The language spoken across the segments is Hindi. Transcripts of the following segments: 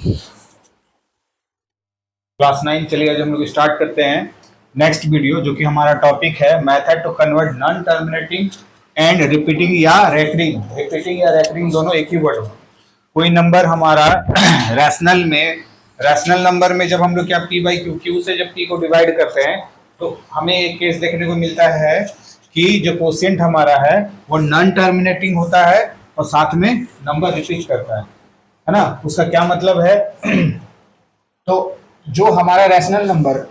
क्लास 9। चलिए आज हम लोग स्टार्ट करते हैं नेक्स्ट वीडियो, जो कि हमारा टॉपिक है method to convert non terminating and repeating या रैकरिंग दोनों एक ही वर्ड हो। कोई नंबर हमारा रैशनल नंबर में जब हम लोग क्या पी बाई क्यू से जब पी को डिवाइड करते हैं तो हमें एक केस देखने को मिलता है कि जो कोशिएंट हमारा है वो नॉन टर्मिनेटिंग होता है और साथ में नंबर रिपीट करता है ना। उसका क्या मतलब है? तो जो हमारा रैशनल नंबर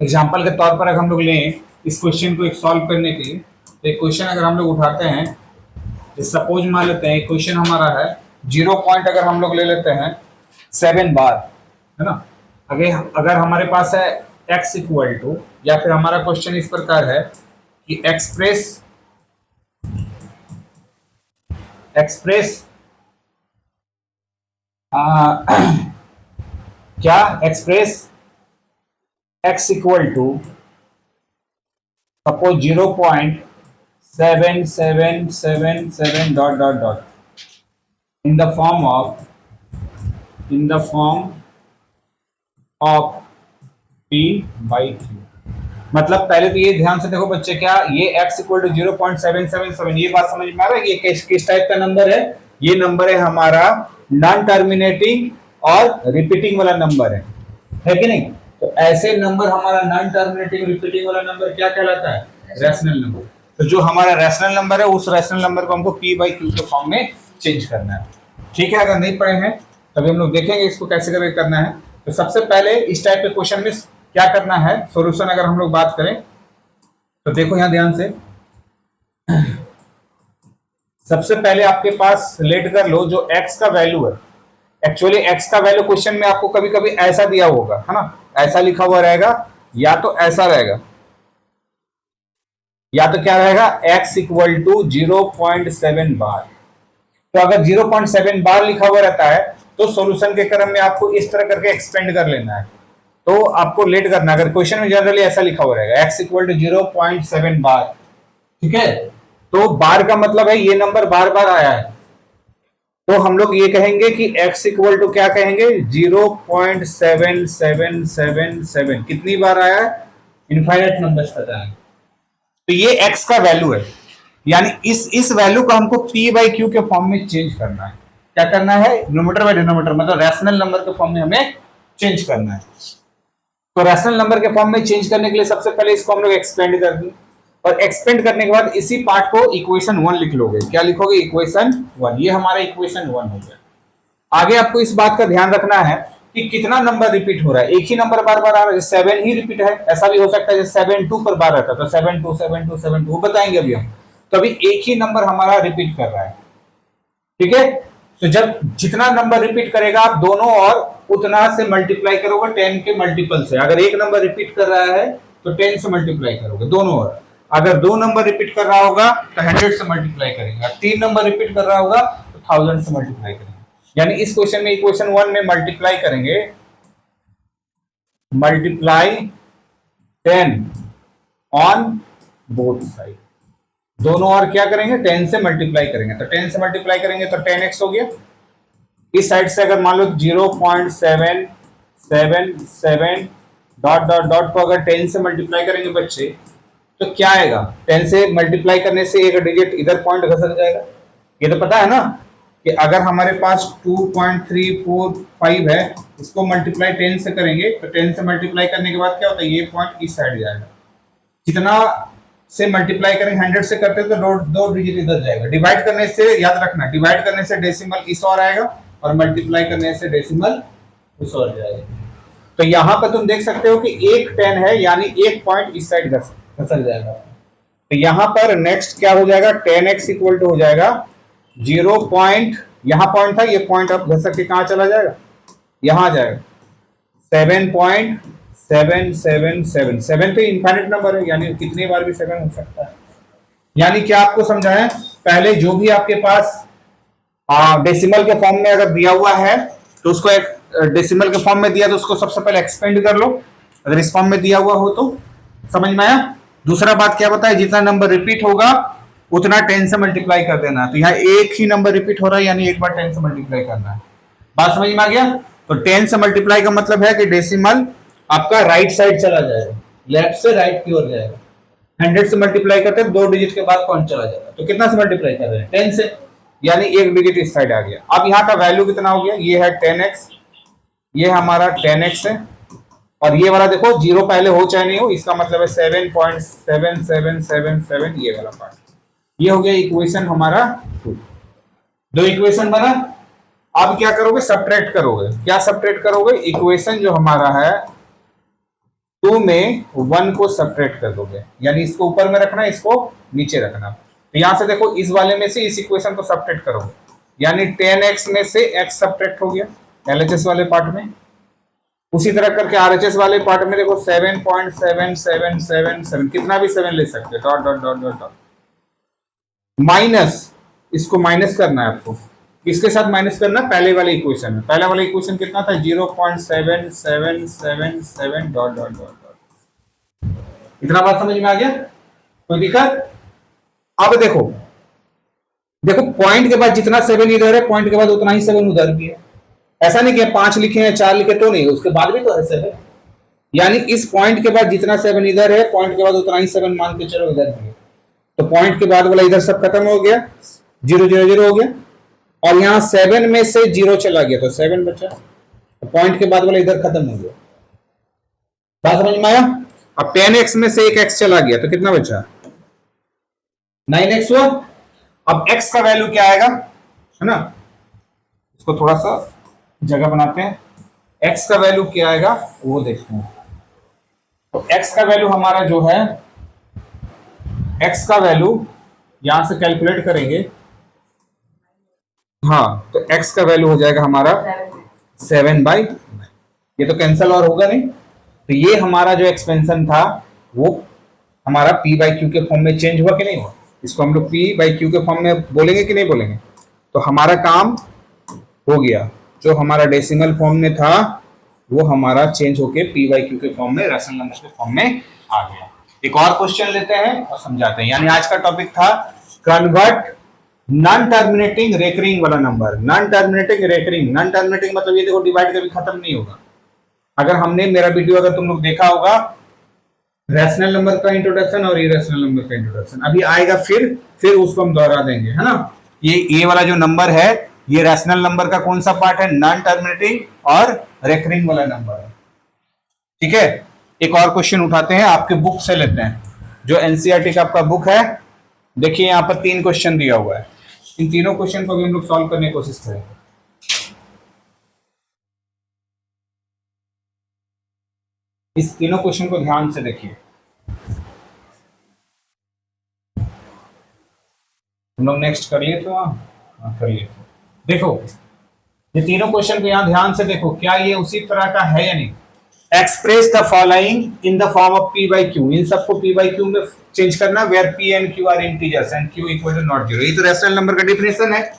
एग्जाम्पल के तौर पर अगर हम लोग लें इस क्वेश्चन को एक सॉल्व करने के लिए, तो एक क्वेश्चन अगर हम लोग उठाते हैं, सपोज मान लेते हैं क्वेश्चन हमारा है 0 पॉइंट अगर हम लोग ले लेते हैं 7 बार, है ना। अगर हमारे पास है x इक्वल टू, या फिर हमारा क्वेश्चन इस प्रकार है कि एक्सप्रेस क्या express x equal to suppose 0.7777 dot dot dot in the form of p by q। मतलब पहले तो ये ध्यान से देखो बच्चे, क्या ये x इक्वल टू 0.777, ये बात समझ में आ रहा है? ये किस टाइप का नंबर है? ये नंबर है हमारा नॉन टर्मिनेटिंग और रिपीटिंग वाला नंबर है कि नहीं? तो ऐसे नंबर हमारा नॉन टर्मिनेटिंग रिपीटिंग वाला नंबर क्या कहलाता है? Rational number. तो जो हमारा रैशनल नंबर है उस रैशनल नंबर को हमको p बाई क्यू के फॉर्म में चेंज करना है, ठीक है। अगर नहीं पढ़े हैं तभी हम लोग देखेंगे इसको कैसे करना है। तो सबसे पहले इस टाइप के क्वेश्चन में क्या करना है, सॉल्यूशन अगर हम लोग बात करें तो देखो यहां ध्यान से। सबसे पहले आपके पास लेट कर लो जो x का वैल्यू है। एक्चुअली x का वैल्यू क्वेश्चन में आपको कभी कभी ऐसा दिया होगा, है ना, ऐसा लिखा हुआ रहेगा, या तो ऐसा रहेगा, या तो क्या रहेगा x इक्वल टू 0.7 बार। तो अगर 0.7 बार लिखा हुआ रहता है तो सॉल्यूशन के क्रम में आपको इस तरह करके एक्सपेंड कर लेना है। तो आपको लेट करना, अगर क्वेश्चन में जनरली ऐसा लिखा हुआ रहेगा x इक्वल टू 0.7 बार, ठीक है। तो बार का मतलब है ये नंबर बार बार आया है, तो हम लोग ये कहेंगे कि x इक्वल टू क्या कहेंगे 0.7777 कितनी बार आया है? इनफाइनाइट नंबर्स तक आया। तो ये x का वैल्यू है, यानी इस वैल्यू को हमको p बाई क्यू के फॉर्म में चेंज करना है। क्या करना है? न्यूमरेटर बाई डिनोमिनेटर, मतलब रैशनल नंबर के फॉर्म में हमें चेंज करना है। तो रैशनल नंबर के फॉर्म में चेंज करने के लिए सबसे पहले इसको हम लोग एक्सपेंड कर दें, और एक्सपेंड करने के बाद इसी पार्ट को इक्वेशन 1 लिख लोगे। क्या लिखोगे? इक्वेशन 1। ये हमारा इक्वेशन 1 हो गया। आगे आपको इस बात का ध्यान रखना है कि कितना नंबर रिपीट हो रहा है। एक ही नंबर बार बार आ रहा है, 7 ही रिपीट है, ऐसा भी हो सकता है 7 2 पर बार रहता है, तो 7 2 वो बताएंगे अभी हम। तो अभी एक ही नंबर हमारा रिपीट कर रहा है, ठीक है। तो जब जितना नंबर रिपीट करेगा आप दोनों और उतना से मल्टीप्लाई करोगे 10 के मल्टीपल से। अगर एक नंबर रिपीट कर रहा है तो 10 से मल्टीप्लाई करोगे दोनों और। अगर 2 नंबर रिपीट कर रहा होगा तो 100 से मल्टीप्लाई करेंगे, 3 नंबर रिपीट कर रहा होगा तो 1000 से मल्टीप्लाई करेंगे। यानी इस क्वेश्चन में इक्वेशन 1 में मल्टीप्लाई करेंगे, मल्टीप्लाई 10 ऑन बोथ साइड, दोनों और क्या करेंगे 10 से मल्टीप्लाई करेंगे। तो 10 से मल्टीप्लाई करेंगे तो 10x हो गया। इस साइड से अगर मान लो 0.777 डॉट डॉट डॉट को अगर 10 से मल्टीप्लाई करेंगे बच्चे तो क्या आएगा? 10 से मल्टीप्लाई करने से एक डिजिट इधर पॉइंट घसक जाएगा। ये तो पता है ना कि अगर हमारे पास 2.345 है, इसको मल्टीप्लाई 10 से करेंगे तो 10 से मल्टीप्लाई करने के बाद क्या होता है? ये पॉइंट इस साइड जाएगा। जितना से मल्टीप्लाई करेंगे 100 से करते हैं तो दो डिजिट इधर जाएगा। डिवाइड करने से याद रखना, डिवाइड करने से डेसिमल इस और आएगा और मल्टीप्लाई करने से डेसिमल उस और जाएगा। तो यहां पर तुम देख सकते हो कि एक 10 है, यानी एक पॉइंट इस साइड घसक जाएगा। तो यहां पर नेक्स्ट क्या हो जाएगा? 10x इक्वल टू हो जाएगा 0 पॉइंट, यहां पॉइंट था, ये पॉइंट अब घसक के कहां चला जाएगा? यहां जाएगा 7.777। 7 तो इनफाइनाइट नंबर है, यानी कितनी बार भी 7 हो सकता है। यानी क्या आपको समझाएं, पहले जो भी आपके पास डेसिमल के फॉर्म में अगर दिया हुआ है तो उसको एक डेसिमल के फॉर्म में दिया तो उसको सबसे पहले एक्सपेंड कर लो, अगर इस फॉर्म में दिया हुआ हो तो। समझ में आया? दूसरा बात क्या बताया, जितना नंबर रिपीट होगा उतना 10 से मल्टीप्लाई कर देना। तो यहाँ एक ही नंबर रिपीट हो रहा है, यानी एक बार 10 से मल्टीप्लाई करना है। बात समझ में आ गया? तो 10 से मल्टीप्लाई का मतलब है कि डेसिमल आपका राइट साइड चला जाएगा, लेफ्ट से राइट की ओर जाएगा। 100 से मल्टीप्लाई करते हैं 2 डिजिट के बाद कौन चला जाएगा, तो कितना से मल्टीप्लाई कर रहे हैं 10 से, यानी एक डिजिट इस साइड आ गया। अब यहाँ का वैल्यू कितना हो गया, ये है 10x, ये हमारा 10x है, और ये वाला देखो जीरो पहले हो चाहे नहीं हो, इसका मतलब है 7.7777 ये वाला पार्ट। ये हो गया इक्वेशन हमारा 2। दो इक्वेशन बना। अब क्या करोगे, सब्ट्रैक्ट करोगे। क्या सब्ट्रैक्ट करोगे, इक्वेशन जो हमारा है 2 में 1 को सब्ट्रैक्ट कर दोगे, यानी इसको ऊपर में रखना, इसको नीचे रखना। तो यहां से देखो इस वाले में से इस इक्वेशन को सब्ट्रैक्ट करोगे, यानी 10x में से x सब्ट्रैक्ट हो गया LHS वाले पार्ट में। उसी तरह करके RHS वाले पार्ट में देखो 7.7777 कितना भी 7 ले सकते हो, dot dot dot dot dot minus, इसको माइनस करना है आपको। किसके साथ माइनस करना, पहले वाले इक्वेशन में। पहला वाला इक्वेशन कितना था, 0.7777 डॉट डॉट डॉट डॉट। इतना बात समझ में आ गया, कोई दिक्कत? अब देखो देखो पॉइंट के बाद जितना 7 इधर है, पॉइंट के बाद उतना ही 7 उधर भी है। ऐसा नहीं कि 5 लिखे हैं 4 लिखे तो नहीं, उसके बाद भी तो है 7, यानी इस पॉइंट के बाद जितना 7 इधर है, पॉइंट के बाद उतना ही 7 मान के चलो इधर भी है। तो पॉइंट के बाद वाला इधर सब खत्म हो गया, 0 0 0 हो गया, और यहाँ 7 में से 0 चला गया तो 7 बचा, तो पॉइंट के बाद वाला इधर खत्म हो गया। बात समझ में आया? अब 10x में से एक x चला गया तो कितना बचा, 9x हुआ। अब x का वैल्यू क्या आएगा, है ना, इसको थोड़ा सा जगह बनाते हैं। x का वैल्यू क्या आएगा वो देखते हैं। तो x का वैल्यू हमारा जो है, x का वैल्यू यहां से कैलकुलेट करेंगे, हाँ, तो x का वैल्यू हो जाएगा हमारा 7/9। ये तो कैंसल और होगा नहीं, तो ये हमारा जो एक्सपेंशन था वो हमारा p/q के फॉर्म में चेंज हुआ कि नहीं हुआ। इसको हम लोग p/q के फॉर्म में बोलेंगे कि नहीं बोलेंगे। तो हमारा काम हो गया, जो हमारा डेसिमल फॉर्म में था वो हमारा चेंज होके p/q के फॉर्म में, रेशनल नंबर के फॉर्म में आ गया। एक और क्वेश्चन लेते हैं और समझाते हैं। यानी आज का टॉपिक था कन्वर्ट नॉन टर्मिनेटिंग रेकरिंग वाला number. Non terminating recurring, non terminating मतलब ये देखो डिवाइड कभी खत्म नहीं होगा। अगर हमने मेरा वीडियो अगर तुम लोग देखा होगा, रैशनल नंबर का इंट्रोडक्शन और इरेशनल नंबर का इंट्रोडक्शन अभी आएगा, फिर उसको हम दोहरा देंगे, है ना। ये वाला जो नंबर है ये रैशनल नंबर का कौन सा पार्ट है, नॉन टर्मिनेटिंग और रेकरिंग वाला नंबर है। ठीक है, एक और क्वेश्चन उठाते हैं, आपके बुक से लेते हैं, जो एनसीईआरटी का आपका बुक है। देखिए यहाँ पर 3 क्वेश्चन दिया हुआ है, इन तीनों क्वेश्चन को भी हम लोग सॉल्व करने की कोशिश करेंगे। इस तीनों क्वेश्चन को ध्यान से देखिए, हम लोग नेक्स्ट कर लिए तो कर लिए तो देखो ये तीनों क्वेश्चन को यहाँ ध्यान से देखो, क्या ये उसी तरह का है या नहीं। Express the following in the form of p/q, इन सबको p/q में चेंज करना, where p and q are integers and q equal to not 0। ये तो रैशनल नंबर का डिफिनेशन है,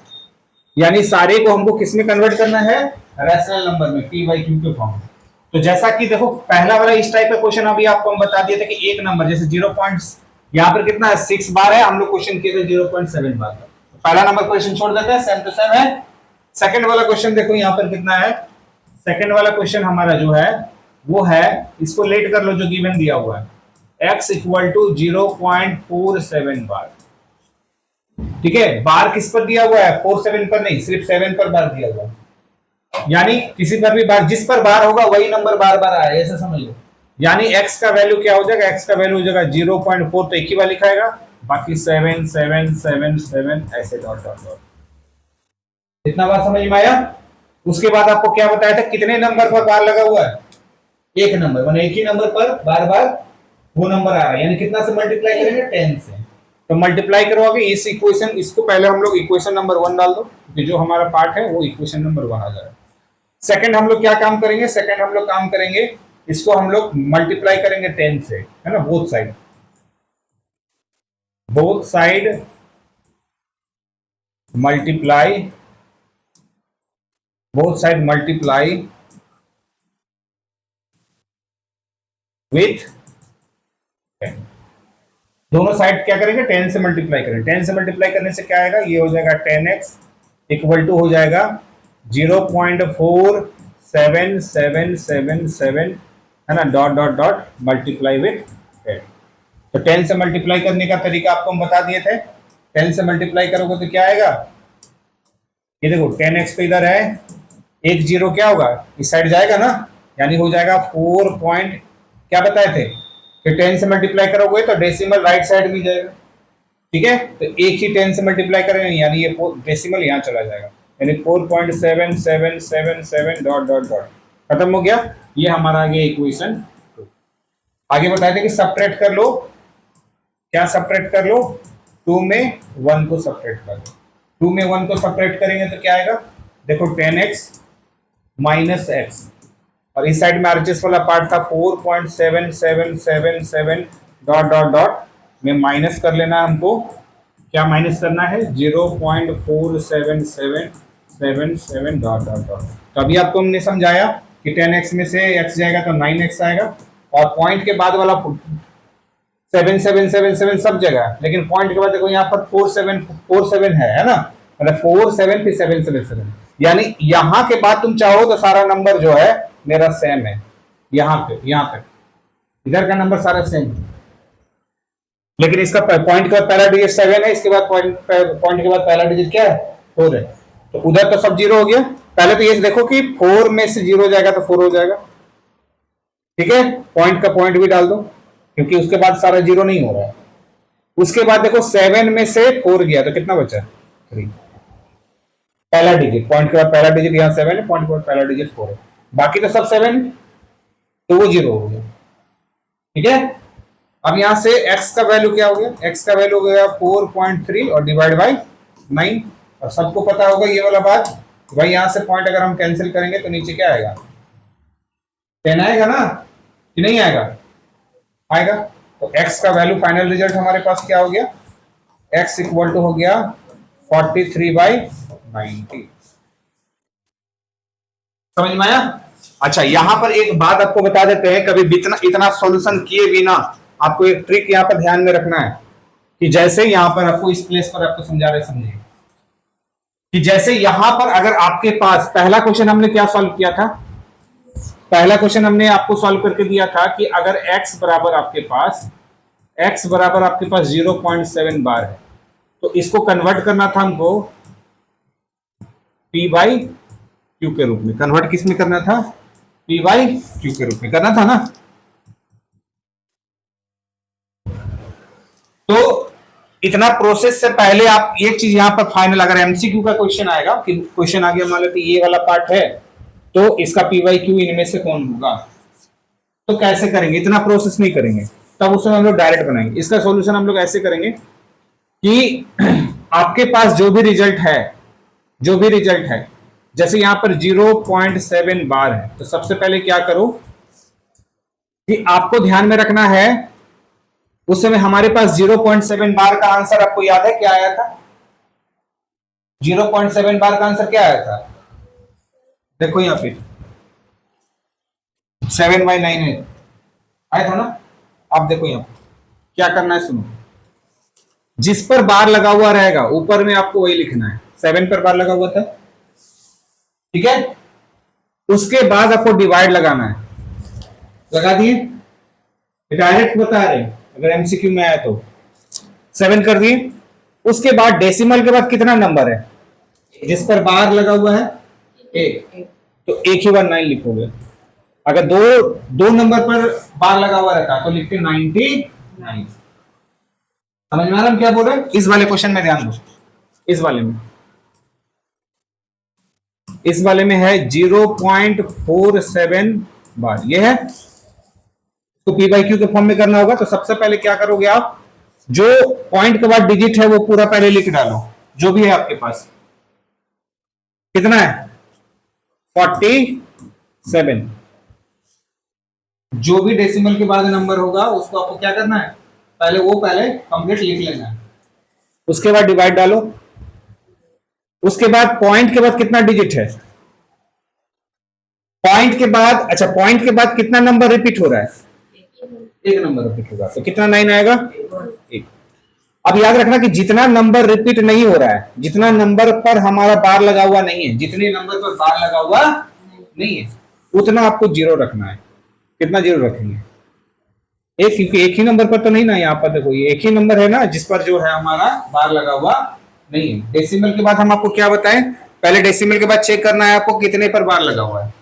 यानी सारे को हमको किस में कन्वर्ट करना है, रैशनल नंबर में, p/q के फॉर्म में। तो जैसा कि देखो पहला वाला इस टाइप का क्वेश्चन अभी आपको हम बता दिए थे कि एक नंबर जैसे 0 पॉइंट्स यहाँ पर कितना है 6 बार है, हम लोग क्वेश्चन किए थे 0.7 बार का। पहला नंबर क्वेश्चन छोड़ देते हैं, सेम टू सेम है। सेकंड वाला क्वेश्चन देखो यहाँ पर कितना है, सेकंड वाला क्वेश्चन हमारा जो है वो है, इसको लेट कर लो जो गिवन दिया हुआ है, x इक्वल टू 0.47 बार। ठीक है, बार किस पर दिया हुआ है, 47 पर नहीं, सिर्फ 7 पर बार दिया हुआ है, यानी किसी पर भी बार, जिस पर बार होगा वही नंबर बार बार आए, ऐसा समझ लो। यानी x का वैल्यू क्या हो जाएगा, x का वैल्यू हो जाएगा 0.4, तो एक ही बार लिखाएगा, बाकी 7 7 7 7 ऐसे डॉट डॉट डॉट। इतना बात समझ में आया। उसके बाद आपको क्या बताया था, कितने नंबर पर बार लगा हुआ है, एक नंबर, माने एक ही नंबर पर बार बार वो नंबर आ रहा है, यानी कितना से मल्टीप्लाई करेंगे, 10 से। तो मल्टीप्लाई करवाओगे इस इक्वेशन, इसको पहले हम लोग इक्वेशन नंबर 1 डाल दो, कि जो हमारा पार्ट है वो इक्वेशन नंबर 1 आ जाएगा। सेकंड हम लोग क्या काम करेंगे, सेकंड हम लोग काम करेंगे, इसको हम लोग मल्टीप्लाई करेंगे 10 से, है ना, both side, both side multiply, both side multiply with 10। दोनों साइड क्या करेंगे, 10 से मल्टीप्लाई करेंगे। 10 से मल्टीप्लाई करने से क्या आएगा, ये हो जाएगा 10x इक्वल टू हो जाएगा 0.4777 है ना, dot dot dot multiply with 10। तो 10 से मल्टीप्लाई करने का तरीका आपको हम बता दिए थे। 10 से मल्टीप्लाई करोगे तो क्या आएगा, ये देखो 10x तो इधर है, एक जीरो क्या होगा इस साइड जाएगा ना, यानी हो जाएगा 4 पॉइंट क्या बताए थे कि 10 से मल्टीप्लाई करोगे तो डेसिमल राइट साइड में जाएगा। ठीक है, तो एक ही 10 से मल्टीप्लाई करेंगे यानी ये डेसिमल यहाँ चला जाएगा, यानी 4.7777 डॉट डॉट डॉट खत्म हो गया। ये हमारा आगे इक्वेशन। आगे बताए थे कि सपरेट कर लो, क्या सपरेट कर लो, 2 में 1 को सपरेट कर लो। 2 में 1 को सपरेट करेंगे तो क्या आएगा, देखो 10x माइनस एक्स, और इस साइड में आरएचएस वाला पार्ट था 4.7777 डॉट डॉट डॉट में माइनस कर लेना हमको, क्या माइनस करना है 0.4777 डॉट डॉट डॉट। तो अभी आपको हमने समझाया कि 10x में से x जाएगा तो 9x आएगा, और पॉइंट के बाद वाला 7777 सब जगह, लेकिन पॉइंट के बाद देखो यहाँ पर 4747 है ना, मतलब 47 फिर 777, यानी यहाँ के बाद तुम चाहो तो सारा नंबर जो है मेरा सेम है, यहाँ पे यहाँ तक इधर का नंबर सारा सेम है, लेकिन इसका पॉइंट के बाद पहला डिजिट 7 है, इसके बाद पॉइंट के बाद पहला डिजिट क्या है 4 है, तो उधर तो सब जीरो हो गया। पहले तो ये देखो कि 4 में से 0 जाएगा तो 4 हो जाएगा, ठीक है, पॉइंट का पॉइंट भी डाल दो क्योंकि उसके बाद सारा जीरो नहीं हो रहा है। उसके बाद देखो 7 में से 4 गया तो कितना बचा 3, पहला डिजिट, पॉइंट के बाद पहला डिजिट यहाँ 7 है, पॉइंट के बाद पहला डिजिट 4 है, बाकी तो सब 7 तो वो 0 हो गया। ठीक है, अब यहां से x का वैल्यू क्या हो गया, x का वैल्यू हो गया 4.3 और डिवाइड बाय 9, और सबको पता होगा ये वाला बात भाई, यहां से पॉइंट अगर हम कैंसिल करेंगे तो नीचे क्या आएगा 10 आएगा ना कि नहीं आएगा, आएगा। तो x का वैल्यू फाइनल रिजल्ट हमारे पास क्या हो गया, x इक्वल टू हो गया 43/90। समझ में आया। अच्छा, यहां पर एक बात आपको बता देते हैं, कभी इतना सॉल्यूशन किए बिना आपको एक ट्रिक यहां पर ध्यान में रखना है कि जैसे यहां पर आपको इस प्लेस पर आपको समझा रहे, समझिए कि जैसे यहां पर अगर आपके पास पहला क्वेश्चन हमने क्या सॉल्व किया था, पहला क्वेश्चन हमने आपको सॉल्व करके दिया था कि अगर x बराबर आपके पास 0.7 बार है तो इसको कन्वर्ट करना था हमको p/q के रूप में, कन्वर्ट किस में करना था p/q के रूप में करना था ना। तो इतना प्रोसेस से पहले आप एक चीज यहां पर फाइनल, अगर एमसीक्यू का क्वेश्चन आएगा कि क्वेश्चन आ गया मान लो ये वाला पार्ट है तो इसका p/q इनमें से कौन होगा, तो कैसे करेंगे, इतना प्रोसेस नहीं करेंगे, तब उसमें हम लोग डायरेक्ट बनाएंगे। इसका सॉल्यूशन हम लोग ऐसे करेंगे कि आपके पास जो भी रिजल्ट है, जैसे यहां पर 0.7 बार है, तो सबसे पहले क्या करो कि आपको ध्यान में रखना है उस समय हमारे पास 0.7 बार का आंसर आपको याद है क्या आया था, 0.7 बार का आंसर क्या आया था, देखो यहां पे 7/9 है आया था ना। अब देखो यहां क्या करना है, सुनो, जिस पर बार लगा हुआ रहेगा ऊपर में आपको वही लिखना है, 7 पर बार लगा हुआ था, ठीक है, उसके बाद आपको डिवाइड लगाना है, लगा दिए, डायरेक्ट बता रहे अगर एमसीक्यू में आया तो 7 कर दिए। उसके बाद डेसिमल के बाद कितना नंबर है, जिस पर बार लगा हुआ है 1, तो 1 ही बार 9 लिखोगे, अगर दो नंबर पर बार लगा हुआ रहता तो लिखते 99। समझ में आ रहा हम क्या बोल रहे हैं, इस वाले क्वेश्चन में ध्यान दो, इस वाले में है 0.47 बार, ये है तो p/q के फॉर्म में करना होगा। तो सबसे पहले क्या करोगे आप, जो पॉइंट के बाद डिजिट है वो पूरा पहले लिख डालो, जो भी है आपके पास, कितना है 47, जो भी डेसिमल के बाद नंबर होगा उसको आपको क्या करना है, पहले कंप्लीट लिख लेना है, उसके बाद डिवाइड डालो, उसके बाद पॉइंट के बाद कितना डिजिट है, पॉइंट के बाद कितना नंबर रिपीट हो रहा है, एक नंबर रिपीट होगा, तो कितना 9 आएगा 1। अब याद रखना कि जितना नंबर रिपीट नहीं हो रहा है, जितना नंबर पर हमारा बार लगा हुआ नहीं है, जितने नंबर पर बार लगा हुआ नहीं है, उतना आपको जीरो रखना है। कितना जीरो रखेंगे? एक, क्योंकि एक ही नंबर पर तो नहीं ना, यहाँ पर देखो ये एक ही नंबर है ना जिस पर जो है हमारा बार लगा हुआ नहीं है। डेसिमल के बाद हम आपको क्या बताएं, पहले डेसिमल के बाद चेक करना है आपको कितने पर बार लगा हुआ है।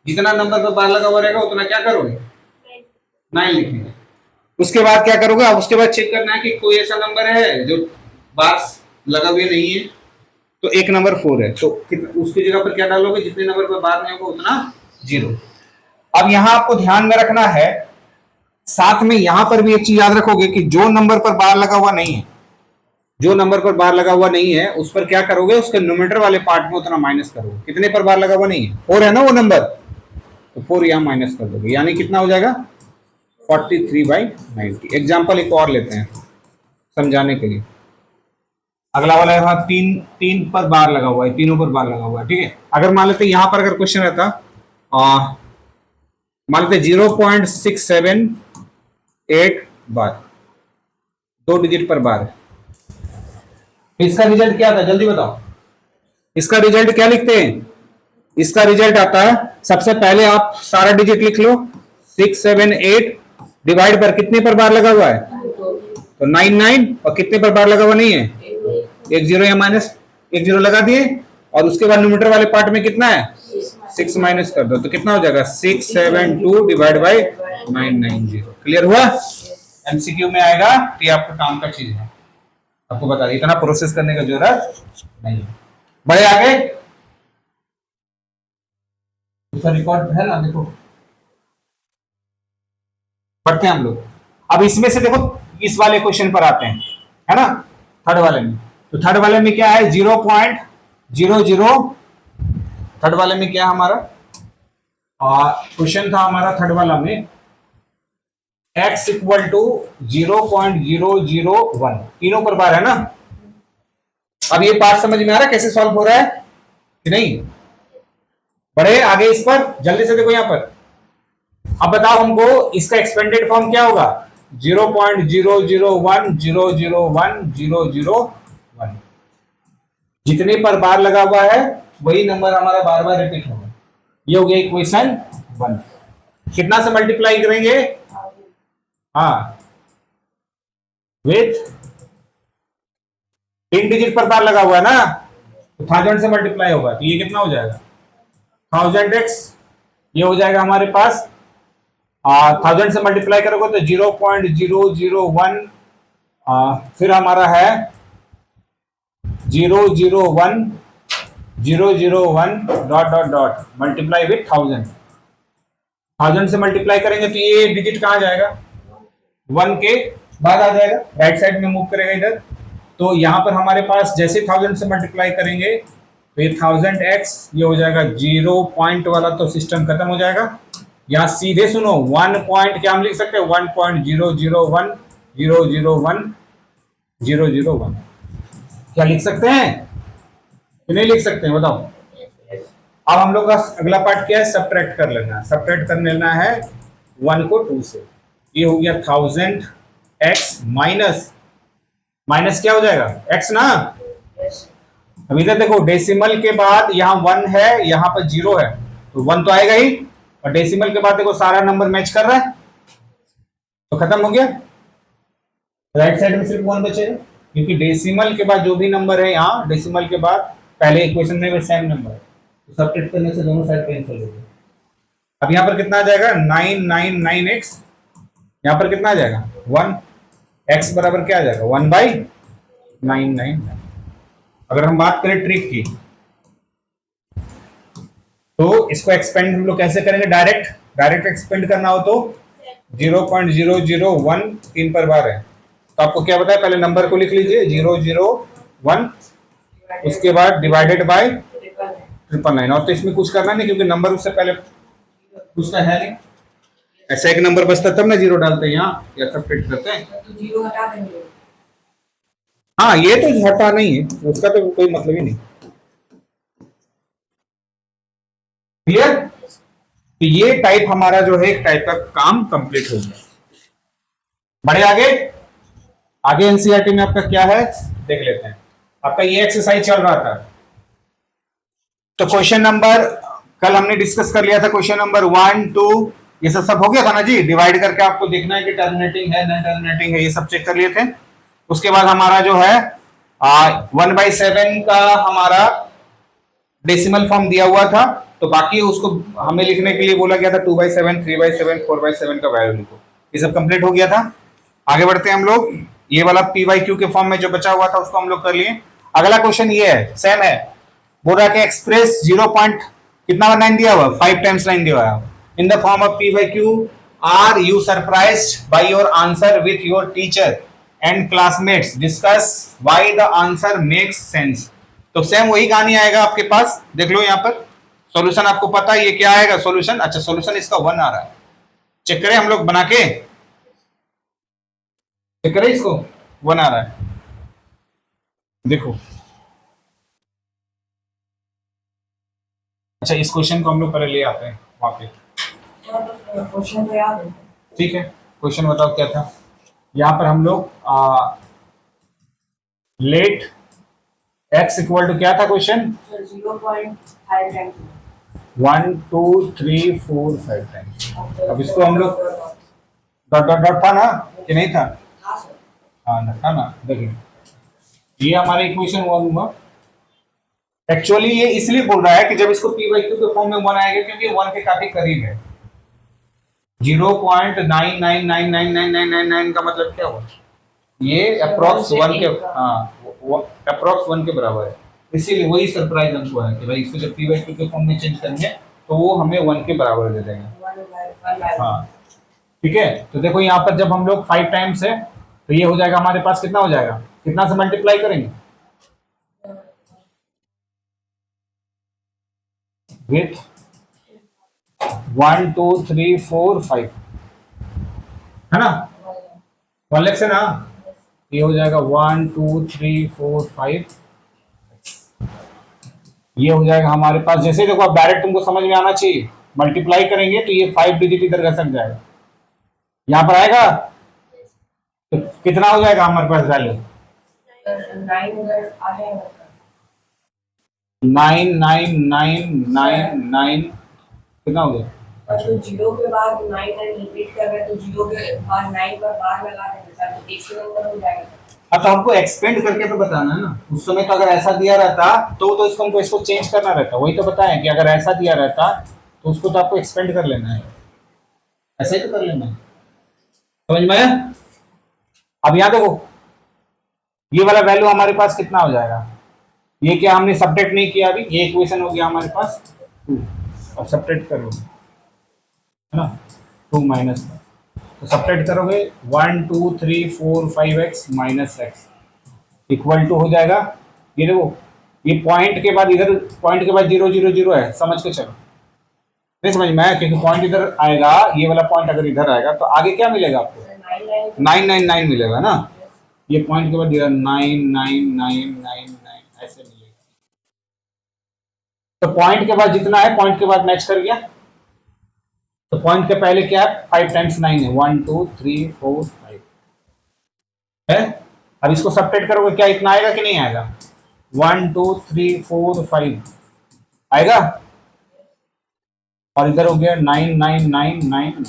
जितना नंबर पर बार लगा हुआ रहेगा उतना क्या करोगे? 9 लिखेंगे। उसके बाद क्या करोगे? अब उसके बाद चेक करना है कि कोई ऐसा नंबर है जो बार लगा हुआ नहीं है, तो एक नंबर 4 है, तो उसकी जगह पर क्या डालोगे? जितने नंबर पर बार नहीं होगा उतना जीरो। अब यहां आपको ध्यान में रखना है, साथ में यहां पर भी एक चीज याद रखोगे कि जो नंबर पर बार लगा हुआ नहीं है, जो नंबर पर बार लगा हुआ नहीं है उस पर क्या करोगे? उसके न्यूमरेटर वाले पार्ट में उतना माइनस करोगे। कितने पर बार लगा हुआ नहीं है? 4 है ना वो नंबर, तो 4 यहां माइनस कर दोगे, यानी कितना हो जाएगा? 43/90। एग्जाम्पल एक और लेते हैं समझाने के लिए। अगला वाला है, तीन तीन पर बार लगा हुआ है, तीनों पर बार लगा हुआ है, ठीक है। अगर मान लेते यहां पर अगर क्वेश्चन रहता, मान लेते 0.678 बार, 2 डिजिट पर बार है, इसका रिजल्ट क्या था? जल्दी बताओ, इसका रिजल्ट क्या लिखते हैं? इसका रिजल्ट आता है, सबसे पहले आप सारा डिजिट लिख लो, 678 डिवाइड पर कितने पर बार लगा हुआ है? तो 99। और कितने पर बार लगा हुआ नहीं है? एक जीरो या माइनस, एक जीरो लगा दिए, और उसके बाद न्यूमरेटर वाले पार्ट में कितना है? 6 माइनस कर दो, तो कितना हो जाएगा? 672 डिवाइड बाई 990। क्लियर हुआ? एमसीक्यू में आएगा, तो ये आपका काम का चीज है, आपको बता दें, इतना प्रोसेस करने का जरूरत नहीं। बड़े आगे उसका रिकॉर्ड है ना, देखो पढ़ते हैं हम लोग। अब इसमें से देखो इस वाले क्वेश्चन पर आते हैं, है ना, थर्ड वाले में। तो थर्ड वाले में क्या है? 0.00। थर्ड वाले में क्या है हमारा क्वेश्चन था हमारा थर्ड वाला में, x इक्वल टू 0.001, तीनों पर बार है ना। अब ये पार्ट समझ में आ रहा है कैसे सॉल्व हो रहा है कि नहीं? बढ़े आगे इस पर, जल्दी से देखो यहां पर। अब बताओ हमको इसका एक्सपेंडेड फॉर्म क्या होगा? 0.001001001। जितने पर बार लगा हुआ है वही नंबर हमारा बार बार रिपीट होगा। ये हो गया इक्वेशन 1। कितना से मल्टीप्लाई करेंगे? हाँ, विथ 3 डिजिट पर बार लगा हुआ है ना, तो 1000 से मल्टीप्लाई होगा, तो ये कितना हो जाएगा? 1000x। ये हो जाएगा हमारे पास 1000 से मल्टीप्लाई करोगे तो 0.001, फिर हमारा है 001 dot dot dot multiply with 1000। 1000 से मल्टीप्लाई करेंगे तो ये डिजिट कहाँ जाएगा? 1 के बाद आ जाएगा, राइट साइड में मूव करेगा इधर। तो यहाँ पर हमारे पास जैसे 1000 से मल्टीप्लाई करेंगे तो ये 1000x, ये हो जाएगा 0 पॉइंट वाला, तो सिस्टम खत्म हो जाएगा। यहाँ सीधे सुनो 1 पॉइंट क्या हम लिख सकते हैं? 1.001001 क्या लिख सकते हैं कि नहीं लिख सकते हैं? बताओ। अब हम लोग का अगला पार्ट क्या है? सब्ट्रैक्ट कर लेना है। सब्ट्रैक्ट कर लेना है 1 को 2 से। ये हो गया 1000x माइनस, माइनस क्या हो जाएगा? x ना। अब इधर देखो डेसिमल के बाद यहाँ 1 है, यहाँ पर 0 है, तो 1 तो आएगा ही, और डेसिमल के बाद देखो सारा नंबर मैच कर रहा है, तो खत्म हो गया। राइट साइड में सिर्फ 1 बचेगा, क्योंकि डेसिमल के बाद जो भी नंबर है यहाँ, डेसिमल के बाद पहले इक्वेशन में सेम नंबर है, तो सब्ट्रैक्ट करने से दोनों साइड कैंसिल हो गए। अब यहाँ पर कितना आ जाएगा? 999x। यहाँ पर कितना आ जाएगा? 1। x बराबर क्या आ जाएगा? 1/999। अगर हम बात करें ट्रिक की, तो इसको एक्सपेंड हम लोग कैसे करेंगे? डायरेक्ट एक्सपेंड करना हो तो 0.001 3 पर बार है, तो आपको क्या बताया? पहले नंबर को लिख लीजिए 001, उसके बाद डिवाइडेड बाय 999। और तो इसमें कुछ करना नहीं, क्योंकि नंबर उससे पहले कुछ तो है नहीं। ऐसा एक नंबर बचता तब ना जीरो डालते हैं यहाँ, या सब्ट्रैक्ट करते हैं, तो जीरो हटा देंगे। हाँ, ये तो हटा नहीं है, उसका तो कोई मतलब ही नहीं। क्लियर? तो ये टाइप हमारा जो है एक टाइप का काम कंप्लीट हो गया। बढ़े आगे। आगे एनसीईआरटी में आपका क्या है देख लेते हैं। आपका ये एक्सरसाइज चल रहा था, तो क्वेश्चन नंबर कल हमने डिस्कस कर लिया था, क्वेश्चन नंबर 1 2 ये सब हो गया था ना जी। डिवाइड करके आपको देखना है कि टर्मिनेटिंग है नॉन टर्मिनेटिंग है, ये सब चेक कर लिए थे। उसके बाद हमारा जो है 1/7 का हमारा डेसिमल फॉर्म दिया हुआ था, तो बाकी उसको हमें लिखने के लिए बोला गया था 2/7 3/7 4/7 का वैल्यू लिखो। ये सब कंप्लीट हो गया था। आगे बढ़ते हैं हम लोग। ये वाला पी बाई क्यू के फॉर्म में जो बचा हुआ था उसको हम लोग कर लिए। अगला क्वेश्चन ये है, सेम है, बोल रहा है एक्सप्रेस 0 पॉइंट कितना 9 दिया हुआ 5 टाइम्स 9 दिया हुआ in the form of P by Q. Are you surprised by your answer with your teacher and classmates, discuss why the answer makes sense. तो सेम वही कहानी आएगा आपके पास, देख लो यहाँ पर सॉल्यूशन आपको पता है ये क्या आएगा सॉल्यूशन। अच्छा सॉल्यूशन इसका 1 आ रहा है, चेक करें हम लोग बना के, चेक करें इसको 1 आ रहा है, देखो। अच्छा इस क्वेश्चन को हम लोग पहले ले आते हैं वहां पे, क्वेश्चन तो याद है। ठीक है क्वेश्चन बताओ क्या था। यहाँ पर हम लोग लेट x इक्वल टू क्या था क्वेश्चन 0.5 टाइम्स 1 2 3 4 5 टाइम्स। अब इसको हम लोग डॉट डॉट डॉट था ना कि नहीं था, हाँ ना था ना, देखिए ये हमारा इक्वेशन 1 हुआ। एक्चुअली ये इसलिए बोल रहा है कि जब इसको p बाई क्यू के फॉर्म में 1 आएगा क्योंकि 1 के काफी करीब है। 0.99999999 का मतलब क्या हुआ, ये अप्रोक्स 1 के, हाँ अप्रोक्स 1 के बराबर है। इसीलिए वही सरप्राइज हमको है कि भाई इसको जब p बाई क्यू के फॉर्म में चेंज करेंगे तो वो हमें 1 के बराबर दे देंगे। हाँ ठीक है, तो देखो यहाँ पर जब हम लोग 5 टाइम्स है तो ये हो जाएगा हमारे पास कितना हो जाएगा, कितना से मल्टीप्लाई करेंगे विथ 1 2 3 4 5 है ना, 1 लाख से ना, ये हो जाएगा 1 2 3 4 5, ये हो जाएगा हमारे पास। जैसे देखो अब डायरेक्ट तुमको समझ में आना चाहिए, मल्टीप्लाई करेंगे तो ये 5 डिजिट इधर घसक जाएगा, यहाँ पर आएगा तो कितना हो जाएगा हमारे पास वैल्यू 999999 कितना हो गया। तो 0 के बाद 9 रिपीट कर रहे हैं तो 0 के बाद 9 पर बार लगा देंगे सर, तो एक से नंबर हो जाएगा। हाँ तो हमको एक्सपेंड करके तो बताना है ना, उस समय तो अगर ऐसा दिया रहता तो इसको हमको इसको चेंज करना रहता, वही तो बताएं कि अगर ऐसा दिया रहता तो उसको तो आपको एक्सपेंड कर लेना है, ऐसे ही तो कर लेना है, समझ में आया। अब यहाँ देखो ये वाला वैल्यू हमारे पास कितना हो जाएगा, ये क्या हमने सब्ट्रैक्ट नहीं किया अभी, ये इक्वेशन हो गया हमारे पास 2, अब सब्ट्रैक्ट करो है ना 2 माइनस, तो सब्ट्रैक्ट करोगे 1 2 3 4 5x minus x equal to हो जाएगा, ये देखो ये पॉइंट के बाद इधर पॉइंट के बाद 0 0 0 है, समझ के चलो, नहीं समझ में आया, क्योंकि पॉइंट इधर आएगा, ये वाला पॉइंट अगर इधर आएगा तो आगे क्या मिलेगा आपको 999 मिलेगा ना, ये पॉइंट के बाद 99999 ऐसे मिलेगा। तो पॉइंट के बाद जितना है पॉइंट के बाद मैच कर गया, तो पॉइंट के पहले क्या है 5 टाइम्स 9 है 1 2 3 4 5 है। अब इसको सब्ट्रैक्ट करोगे क्या इतना आएगा कि नहीं आएगा 1 2 3 4 5 आएगा, और इधर हो गया 99999,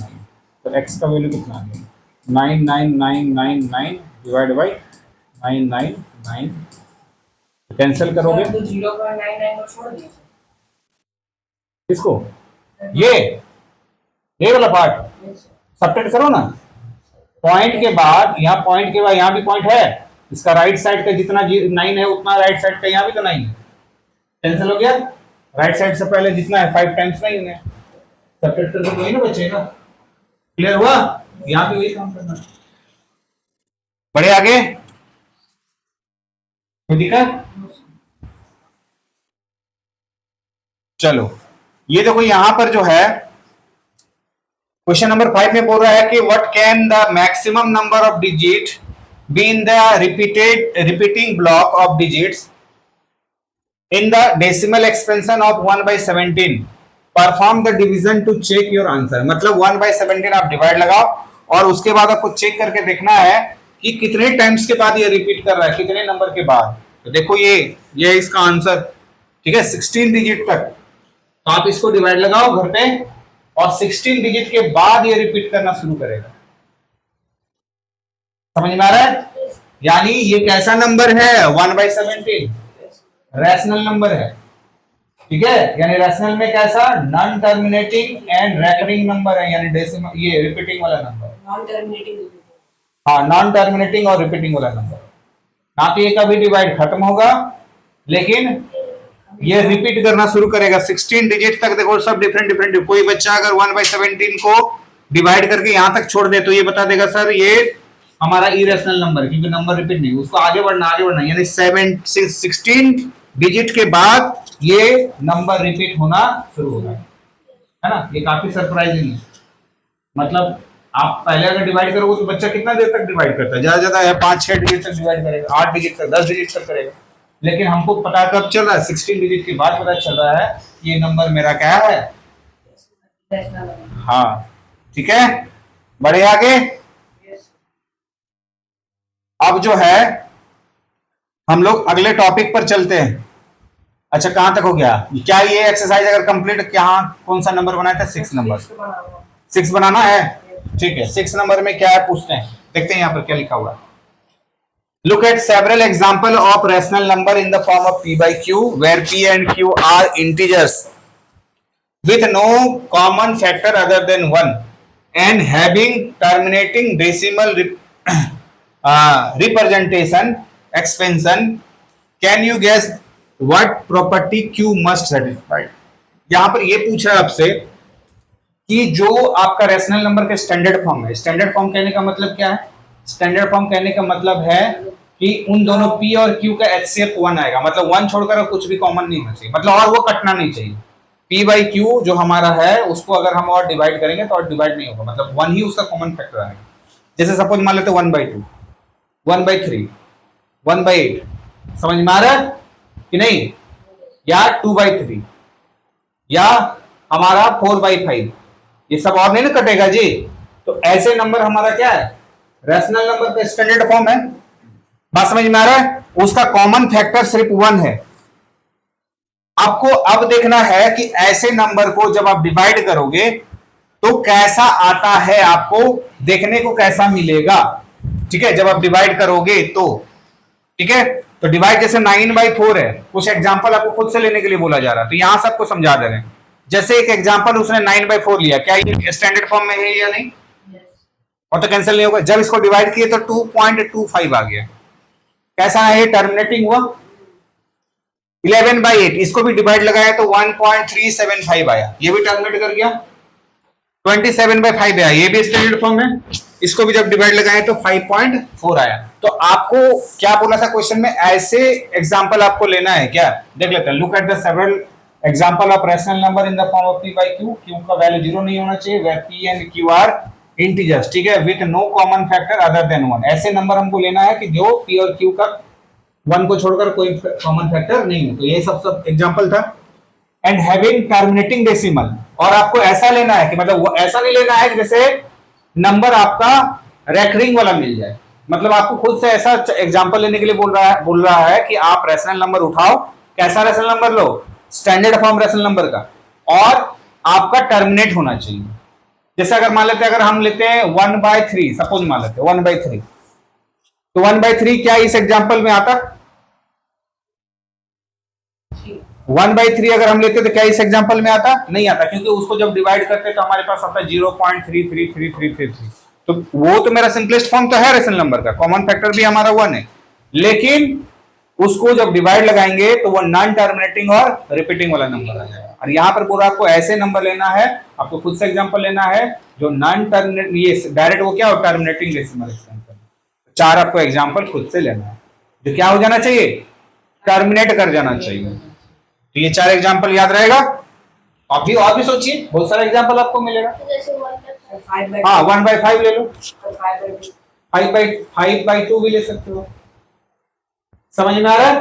तो x का वैल्यू कितना आ गया 99999 डिवाइड बाई 999, कैंसिल करोगे तो 0.99 को छोड़ दीजिए इसको, ये वाला पार्ट सब्ट्रैक्ट करो ना, पॉइंट के बाद यहाँ पॉइंट के बाद यहाँ भी पॉइंट है, इसका राइट साइड का जितना 9 है उतना राइट साइड का यहाँ भी तो 9 है, कैंसिल हो गया, राइट साइड से पहले जितना है 5 टाइम्स 9 है, सब्ट्रैक्ट करके तो वही ना बचेगा, क्लियर हुआ, यहाँ भी वही काम करना। बढ़े आगे, कोई दिक्कत, चलो ये देखो यहाँ पर जो है क्वेश्चन नंबर 5 में बोल रहा है कि what can the maximum number of digit be in the repeating block of digits in the decimal expansion of 1/17, perform the division to check your answer. मतलब 1/17 आप डिवाइड लगाओ और उसके बाद आपको चेक करके देखना है कि कितने टाइम्स के बाद ये रिपीट कर रहा है, कितने नंबर के बाद। तो देखो ये इसका आंसर, ठीक है, 16 डिजिट तक। तो आप इसको डिवाइड लगाओ घर पे, और 16 डिजिट के बाद ये रिपीट करना शुरू करेगा। समझ में आ रहा है? यानी ये कैसा नंबर है, 1/17 रैशनल नंबर है, ठीक है। यानी रैशनल में कैसा, non terminating and recurring number है, यानी डेसिमल, ये रिपीटिंग वाला नंबर। Non terminating. हाँ, नॉन टर्मिनेटिंग और रिपीटिंग वाला नंबर, ना तो ये कभी डिवाइड खत्म होगा, लेकिन ये रिपीट करना शुरू करेगा 16 डिजिट तक। देखो सब डिफरेंट डिफरेंट, कोई बच्चा अगर 1/17 को डिवाइड करके यहां तक छोड़ दे तो ये बता देगा सर ये हमारा इरेशनल नंबर, क्योंकि नंबर रिपीट नहीं, उसको आगे बढ़ना यानी 16 डिजिट के बाद ये नंबर रिपीट होना शुरू होगा, है ना। ये काफी सरप्राइजिंग है। मतलब आप पहले अगर डिवाइड करोगे तो बच्चा कितना देर तक डिवाइड करता है, ज्यादा ज्यादा है 5-6 डिजिट तक डिवाइड करेगा, 8 डिजिट तक, 10 डिजिट तक करेगा। लेकिन हमको पता कब चल रहा है, 16 डिजिट के बाद पता चल रहा है ये नंबर मेरा क्या है, हाँ, ठीक है। बढ़े आगे। अब जो है हम लोग अगले टॉपिक पर चलते हैं। अच्छा कहां तक हो गया, क्या ये एक्सरसाइज अगर कंप्लीट, यहाँ कौन सा नंबर बनाया था, 6 नंबर, 6 बनाना है, ठीक है। 6 नंबर में क्या है पूछते हैं, देखते हैं यहाँ पर क्या लिखा हुआ है। Look at several example of rational number in the form of p by q, where p and q are integers with no common factor other than 1 and having terminating decimal representation expansion. Can you guess what property q must satisfy? यहां पर ये पूछ रहा है आपसे कि जो आपका रैशनल नंबर का स्टैंडर्ड फॉर्म है, स्टैंडर्ड फॉर्म कहने का मतलब क्या है, स्टैंडर्ड फॉर्म कहने का मतलब है कि उन दोनों p और q का HCF 1 आएगा, मतलब 1 छोड़कर कुछ भी कॉमन नहीं होना चाहिए, मतलब और वो कटना नहीं चाहिए। p by q जो हमारा है उसको अगर हम और डिवाइड करेंगे तो और डिवाइड नहीं होगा, मतलब 1 ही उसका कॉमन फैक्टर आएगा। जैसे सपोज मान लेते 1/2, 1/3, 1/8, समझ में आ रहा है कि नहीं, या 2/3, या हमारा 4/5, ये सब और नहीं ना कटेगा जी। तो ऐसे नंबर हमारा क्या है, रैशनल नंबर का स्टैंडर्ड फॉर्म है। बात समझ में आ रहा है, उसका कॉमन फैक्टर सिर्फ 1 है। आपको अब देखना है कि ऐसे नंबर को जब आप डिवाइड करोगे तो कैसा आता है, आपको देखने को कैसा मिलेगा, ठीक है, जब आप डिवाइड करोगे तो, ठीक है। तो डिवाइड जैसे 9/4 है, कुछ एग्जांपल आपको खुद से लेने के लिए बोला जा रहा है, तो यहां सबको समझा दे रहे हैं। जैसे एक एग्जांपल उसने 9/4 लिया, क्या ये स्टैंडर्ड फॉर्म में है या नहीं, और तो कैंसिल नहीं होगा। जब इसको डिवाइड किए तो 2.25 आ गया, कैसा है, टर्मिनेटिंग हुआ। 11/8 इसको भी डिवाइड लगाया तो 1.375 आया, ये भी टर्मिनेट कर गया। 27/5 आया, ये भी स्टैंडर्ड फॉर्म है, इसको भी जब डिवाइड लगाए तो 5.4 आया। तो आपको क्या बोला था क्वेश्चन में, ऐसे एग्जांपल आपको लेना है क्या, देख लेते हैं। Look at the several example of rational number in the form of p by q, q का वैल्यू 0 नहीं होना चाहिए, where p and q are integers, ठीक है, with no common factor other than 1। ऐसे नंबर हमको लेना है कि जो p और q का 1 को छोड़कर कोई कॉमन फैक्टर नहीं हो। तो ये सब एग्जांपल था। एंड हैविंग टर्मिनेटिंग डेसिमल, और आपको ऐसा लेना है कि मतलब ऐसा नहीं लेना है कि जैसे नंबर आपका रेकरिंग वाला मिल जाए, मतलब आपको खुद से ऐसा एग्जांपल लेने के लिए बोल रहा है कि आप रैशनल नंबर उठाओ। कैसा रैशनल नंबर लो, स्टैंडर्ड फॉर्म रैशनल नंबर का, और आपका टर्मिनेट होना चाहिए। जैसे अगर मान लेते हैं, अगर हम लेते हैं 1/3, सपोज मान लेते हैं 1/3, तो 1/3 क्या इस एग्जांपल में आता, 1/3 अगर हम लेते तो क्या इस एग्जांपल में आता, नहीं आता, क्योंकि उसको जब डिवाइड करते तो हमारे पास आता 0.33333। तो वो तो मेरा सिंपलेस्ट फॉर्म तो है रैशनल नंबर का, कॉमन फैक्टर भी हमारा 1 है, लेकिन उसको जब डिवाइड लगाएंगे तो वो नॉन टर्मिनेटिंग और रिपीटिंग वाला नंबर आ जाएगा। और यहां पर पूरा आपको ऐसे नंबर लेना है, आपको खुद से एग्जांपल लेना है जो नॉन टर्मिनेट, ये डायरेक्ट वो क्या हो, टर्मिनेटिंग डेसिमल एक्सपेंशन। 4 आपको एग्जांपल खुद से लेना है, जो क्या हो जाना चाहिए, टर्मिनेट कर जाना चाहिए। तो ये 4 एग्जांपल याद रहेगा। आप भी और भी सोचिए, बहुत सारा एग्जांपल आपको मिलेगा। हाँ 1/5 ले लो, 5/2 भी ले सकते हो। समझ में आ रहा है,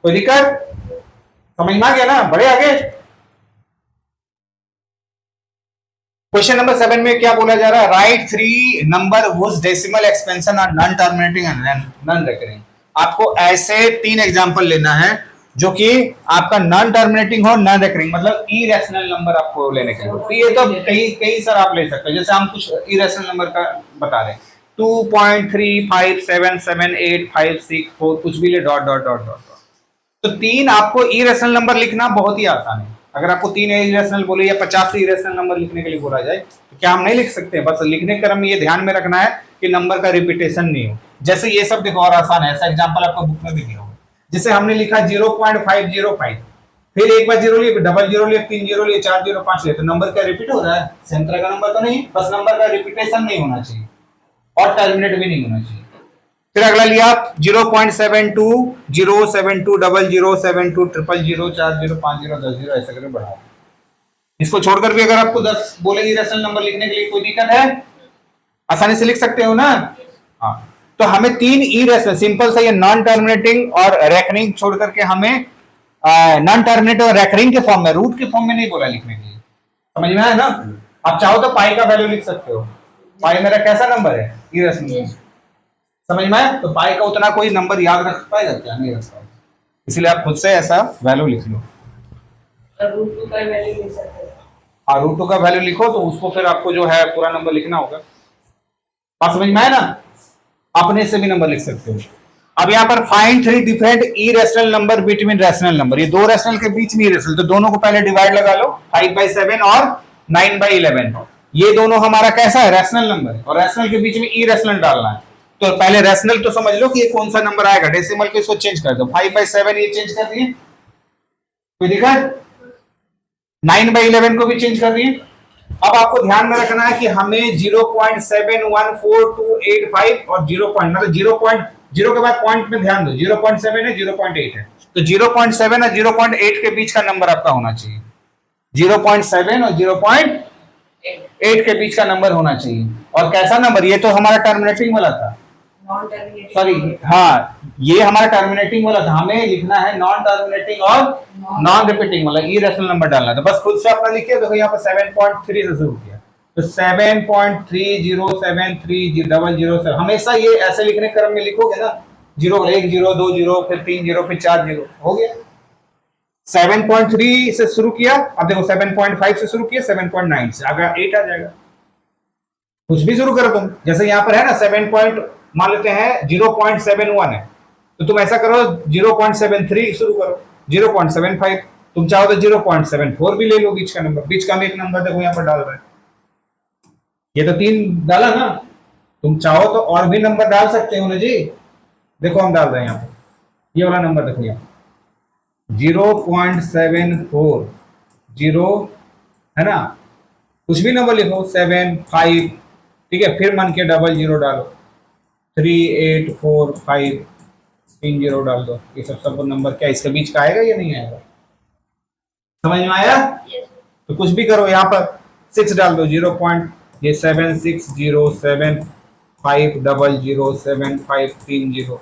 कोई दिक्कत, समझ में आ गया ना, बढ़े आगे। क्वेश्चन नंबर 7 में क्या बोला जा रहा है? Right 3 number whose decimal expansion are non terminating and non recurring. आपको ऐसे 3 एग्जांपल लेना है जो कि आपका नॉन टर्मिनेटिंग हो, नॉन रिकरिंग, मतलब इरेशनल नंबर आपको लेने के लिए। तो ये तो कई कई सर आप ले सकते हो। जैसे हम कुछ इरेशनल नंबर का बता रहे हैं, 2.3577856 कुछ भी ले, डॉट डॉट डॉट डॉट। तो 3 आपको इरेशनल नंबर लिखना बहुत ही आसान है। अगर आपको 3 इरेशनल बोले या 50 इरेशनल नंबर लिखने के लिए बोला जाए तो क्या हम नहीं लिख सकते? बस लिखने क्रम में ये ध्यान में रखना है कि नंबर का रिपीटेशन नहीं हो। जैसे ये सब देखो और आसान है, ऐसा एग्जांपल आपको बुक में भी दिया होगा। जैसे हमने लिखा 0.505, फिर एक बार 0 लिए, डबल 0 लिए, 3 0 लिए, 4 0 5 लिए, तो नंबर क्या रिपीट हो रहा है? सेम तरह का नंबर तो नहीं, बस नंबर का रिपीटेशन नहीं होना चाहिए और टर्मिनेट भी नहीं होना चाहिए। फिर अगला लिया आप 0.72 072 00 72 000 40 50 10 ऐसा करके बढ़ाओ। इसको छोड़कर भी अगर आपको 10 बोले इरेशनल नंबर लिखने के लिए कोई दिक्कत है? आसानी से लिख सकते हो ना? हाँ, तो हमें 3 इरेशनल सिंपल सा ये नॉन टर्मिनेटिंग और रेकरिंग छोड़ करके हमें नॉन टर्मिनेटिंग और रेकरिंग के फॉर्म में, रूट के फॉर्म में नहीं बोला लिखने के लिए। समझ में आया ना? आप चाहो तो पाई का वैल्यू लिख सकते हो। पाई मेरा कैसा नंबर है? इरेशनल। समझ में आया? तो पाई का उतना कोई नंबर याद रख पाएगा क्या? नहीं रख पाएगा, इसलिए आप खुद से ऐसा वैल्यू लिख लो। रूट 2 का वैल्यू लिख सकते हैं। हाँ, रूट 2 का वैल्यू लिखो तो उसको फिर आपको जो है पूरा नंबर लिखना होगा। बात समझ में आया ना? अपने से भी नंबर लिख सकते हो। अब यहाँ पर find 3 different irrational number between rational number. ये 2 रैशनल के बीच में इरेशनल, तो दोनों को पहले डिवाइड लगा लो, 5/7 और 9/11। ये दोनों हमारा कैसा है? रैशनल नंबर है, और रैशनल के बीच में इरेशनल डालना है। तो पहले रैशनल तो समझ लो कि ये कौन सा नंबर आएगा, डेसिमल के इसको चेंज कर दो। 5/7 ये चेंज कर दिए, कोई दिक्कत? 9/11 को भी चेंज कर दिए। अब आपको ध्यान में रखना है कि हमें 0.714285 और 0 मतलब 0 के बाद पॉइंट में ध्यान दो, 0.7 है, 0.8 है, तो 0.7 और 0.8 के बीच का नंबर आपका होना चाहिए। 0.7 और 0.8 के बीच का नंबर होना चाहिए। और कैसा नंबर? ये तो हमारा टर्मिनेटिंग वाला था, नॉन टर्मिनेटिंग। सॉरी, हाँ, ये हमारा टर्मिनेटिंग वाला था। हमें लिखना है नॉन टर्मिनेटिंग और नॉन रिपीटिंग वाला, इरेशनल नंबर डालना है। तो बस खुद से अपना लिखिए। देखो यहाँ पर 7.3 से शुरू किया, तो 7.30730007। हमेशा ये ऐसे लिखने क्रम में लिखोगे ना, 0 1 0 2 0 फिर 3 0 फिर 4 0, हो गया। 7.3 से शुरू किया, अब देखो 7.5 से शुरू किया, 7.9 से आगे 8 आ जाएगा। कुछ भी शुरू करो तुम, जैसे यहाँ पर है ना 7 मान लेते हैं 0.71 है, तो तुम ऐसा करो 0.73 शुरू करो, 0.75, तुम चाहो तो 0.74 भी ले लो, बीच का नंबर, बीच का में एक नंबर देखो यहाँ पर डाल रहा है, ये तो 3 डाला ना, तुम चाहो तो और भी नंबर डाल सकते हो ना जी। देखो हम डाल रहे हैं यहाँ पर, ये वाला नंबर देखो यहाँ 0.74 0 है ना, कुछ भी नंबर लिखो, 7 5, ठीक है, फिर मन के 00 डालो, 3 8 4 5 3 0 डाल दो। ये सब नंबर क्या इसके बीच का आएगा या नहीं आएगा? समझ में आया? तो कुछ भी करो, यहाँ पर 6 डाल दो, 0.7607507530।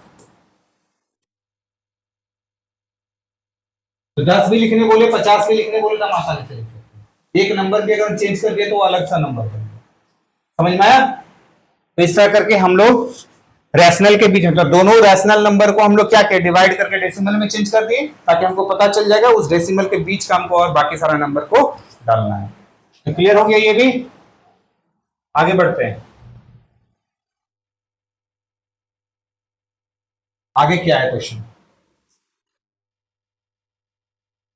तो 10 भी लिखने बोले, 50 भी लिखने बोले तो हम आसानी से लिख सकते हैं। एक नंबर के अगर चेंज कर दिए तो अलग सा नंबर बनेगा। समझ में आया? तो इस तरह करके हम लोग रैशनल के बीच में, तो दोनों रैशनल नंबर को हम लोग क्या किया, डिवाइड करके डेसिमल में चेंज कर दिए, ताकि हमको पता चल जाएगा उस डेसिमल के बीच का हमको और बाकी सारा नंबर को डालना है। तो क्लियर हो गया ये भी? आगे बढ़ते हैं। आगे क्या है क्वेश्चन?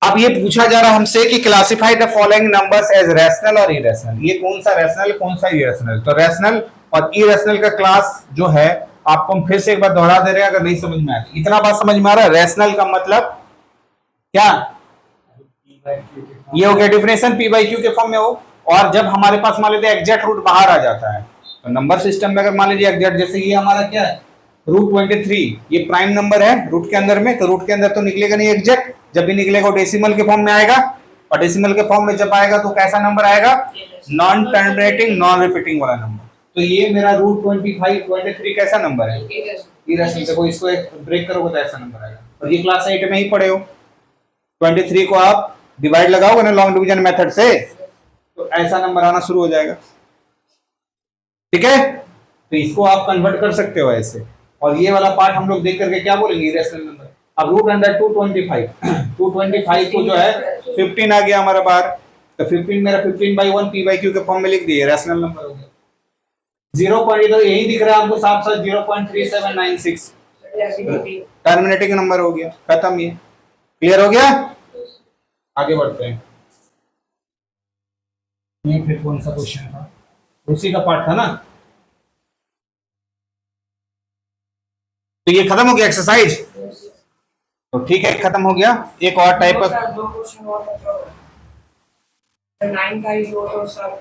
अब ये पूछा जा रहा है हमसे कि classify the following numbers as rational और इरेशनल। ये कौन सा रैशनल, कौन सा इरेशनल? तो रैशनल और इरेशनल का क्लास जो है आपको हम फिर से एक बार दोहरा दे रहे हैं, अगर नहीं समझ में आया। इतना बात समझ में आ रहा है? रैशनल का मतलब क्या? ये हो गया डिफिनेशन, पी बाई क्यू के फॉर्म में हो। और जब हमारे पास मान लीजिए एग्जैक्ट रूट बाहर आ जाता है, तो नंबर सिस्टम में अगर मान लीजिए एग्जैक्ट, जैसे ये हमारा क्या है, रूट 23, ये प्राइम नंबर है रूट के अंदर में, तो रूट के अंदर तो निकलेगा नहीं एग्जैक्ट, जब भी निकलेगा डेसिमल के फॉर्म में आएगा, और डेसिमल के फॉर्म में जब आएगा तो कैसा नंबर आएगा? नॉन टर्मिनेटिंग नॉन रिपीटिंग वाला नंबर। तो ये मेरा रूट 23 कैसा नंबर है? इरेशनल। देखो इसको एक ब्रेक करोगे तो ऐसा नंबर आएगा। और ये क्लास 8 में ही पढ़े हो, 23 को आप डिवाइड लगाओगे ना लॉन्ग डिवीजन मेथड से, तो ऐसा नंबर आना शुरू हो जाएगा। ठीक है, तो इसको आप कन्वर्ट कर सकते हो ऐसे। और ये वाला पार्ट हम लोग देख करके क्या बोलेंगे, इरेशनल नंबर। अब रूट अंडर 225 225 को जो है 15 आ गया हमारा बाहर, तो 15 मेरा 15/1 p बाई क्यू के फॉर्म में लिख दिए, रैशनल नंबर हो गया। 0 पॉइंट तो यही दिख रहा है हमको साफ साफ 0.3796 टर्मिनेटिंग नंबर हो गया, खत्म। ये क्लियर हो गया, आगे बढ़ते हैं। ये फिर कौन सा क्वेश्चन था, उसी का पार्ट था ना। तो ये खत्म हो गया एक्सरसाइज, तो ठीक है खत्म हो गया। एक और टाइप का, दो क्वेश्चन और बचा 9 का ही हो तो सब।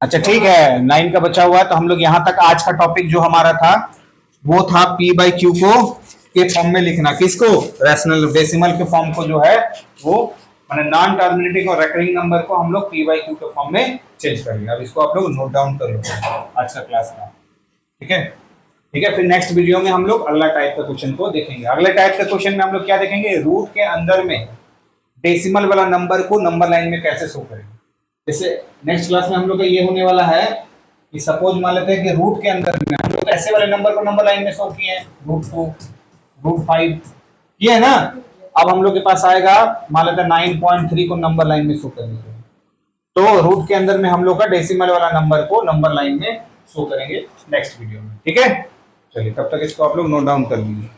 अच्छा ठीक है 9 का बचा हुआ है। तो हम लोग यहाँ तक आज का टॉपिक जो हमारा था वो था p बाई क्यू को के फॉर्म में लिखना, किसको, रैशनल डेसिमल के फॉर्म को जो है वो माने नॉन टर्मिनेटिंग और रेकरिंग नंबर को हम लोग p बाई क्यू के फॉर्म में चेंज करेंगे। अब इसको आप लोग नोट डाउन कर लो आज का क्लास में, ठीक है। ठीक है, फिर नेक्स्ट वीडियो में हम लोग अगला टाइप का क्वेश्चन को देखेंगे। अगले टाइप के क्वेश्चन में हम लोग क्या देखेंगे, रूट के अंदर में डेसिमल वाला नंबर को नंबर लाइन में कैसे शो करेंगे। जैसे नेक्स्ट क्लास में हम लोग का ये होने वाला है कि सपोज मान लेते हैं कि रूट के अंदर में हम लोग ऐसे वाले नंबर को नंबर लाइन में शो किए हैं, √2 √5 ये है ना। अब हम लोग के पास आएगा मान लेते हैं 9.3 को नंबर लाइन में शो करने के लिए, तो रूट के अंदर में हम लोग का डेसिमल वाला नंबर को नंबर लाइन में शो करेंगे नेक्स्ट वीडियो में, ठीक है। चलिए तब तक इसको आप लोग नोट डाउन कर लीजिए।